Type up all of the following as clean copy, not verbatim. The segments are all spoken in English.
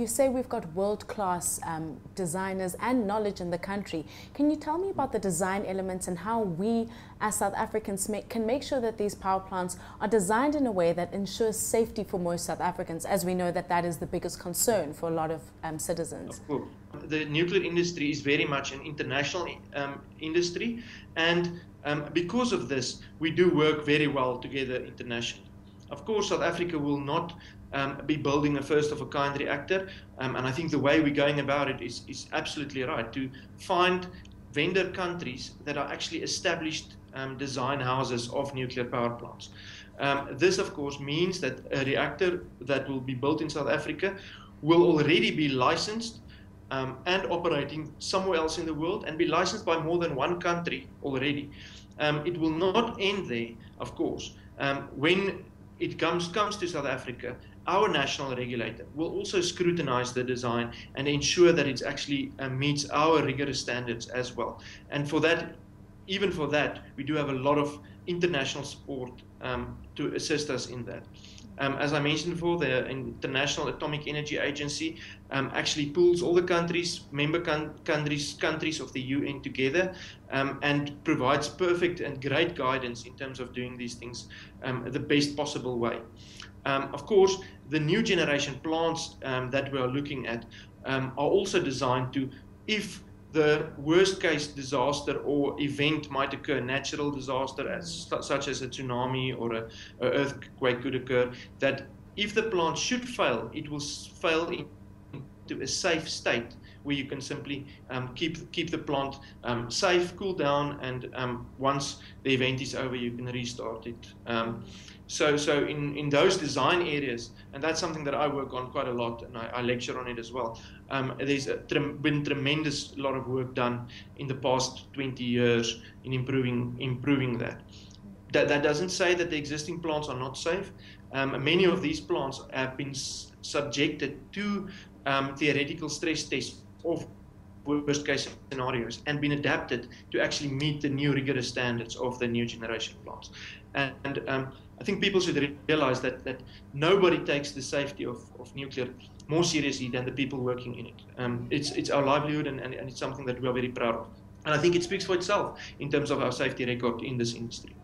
you say we've got world-class designers and knowledge in the country. Can you tell me about the design elements and how we as South Africans can make sure that these power plants are designed in a way that ensures safety for most South Africans, as we know that that is the biggest concern for a lot of citizens? Of course. The nuclear industry is very much an international industry, and because of this, we do work very well together internationally. Of course, South Africa will not be building a first-of-a-kind reactor, and I think the way we're going about it is absolutely right, to find vendor countries that are actually established design houses of nuclear power plants. This, of course, means that a reactor that will be built in South Africa will already be licensed and operating somewhere else in the world, and be licensed by more than one country already. It will not end there, of course. When it comes to South Africa, our national regulator will also scrutinize the design and ensure that it actually meets our rigorous standards as well. And for that, even for that, we do have a lot of international support to assist us in that. As I mentioned before, the International Atomic Energy Agency actually pulls all the countries, member countries of the UN together, and provides perfect and great guidance in terms of doing these things the best possible way. Of course, the new generation plants that we are looking at are also designed to, if the worst case disaster or event might occur, natural disaster such as a tsunami or an earthquake could occur, that if the plant should fail, it will fail into a safe state where you can simply keep the plant safe, cool down, and once the event is over, you can restart it. So in those design areas, and that's something that I work on quite a lot, and I lecture on it as well, there's been tremendous lot of work done in the past 20 years in improving that. That doesn't say that the existing plants are not safe. Many of these plants have been subjected to theoretical stress tests of worst case scenarios and been adapted to actually meet the new rigorous standards of the new generation plants. And I think people should realize that nobody takes the safety of nuclear more seriously than the people working in it. It's our livelihood, and it's something that we are very proud of. And I think it speaks for itself in terms of our safety record in this industry.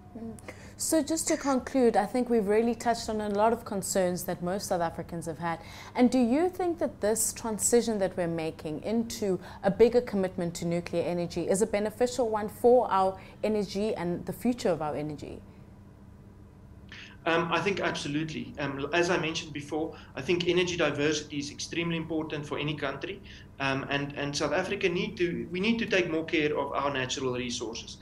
So just to conclude, I think we've really touched on a lot of concerns that most South Africans have had. And do you think that this transition that we're making into a bigger commitment to nuclear energy is a beneficial one for our energy and the future of our energy? I think absolutely. As I mentioned before, I think energy diversity is extremely important for any country, and South Africa we need to take more care of our natural resources.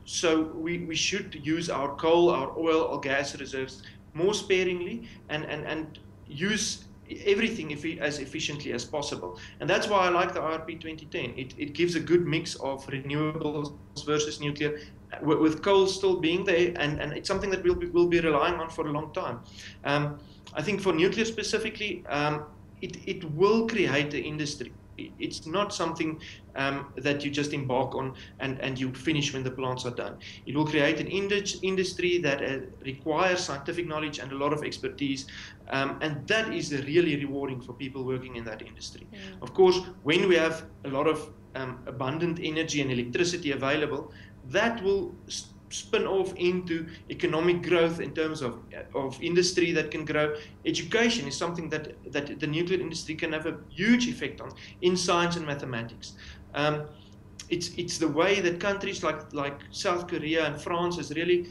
So we should use our coal, our oil, our gas reserves more sparingly, and use everything as efficiently as possible. And that's why I like the IRP 2010. It gives a good mix of renewables versus nuclear, with coal still being there, and it's something that we'll be relying on for a long time. I think for nuclear specifically, it will create an industry. It's not something that you just embark on and you finish when the plants are done. It will create an industry that requires scientific knowledge and a lot of expertise, and that is really rewarding for people working in that industry. Of course, when we have a lot of abundant energy and electricity available, that will spin off into economic growth in terms of industry that can grow. Education is something that the nuclear industry can have a huge effect on in science and mathematics. It's the way that countries like South Korea and France has really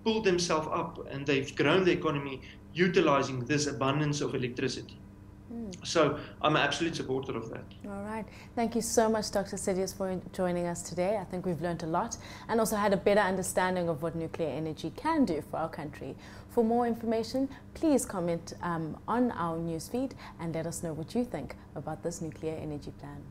pulled themselves up, and they've grown the economy utilizing this abundance of electricity. So I'm an absolute supporter of that. All right. Thank you so much, Dr. Sidious, for joining us today. I think we've learned a lot and also had a better understanding of what nuclear energy can do for our country. For more information, please comment on our newsfeed and let us know what you think about this nuclear energy plan.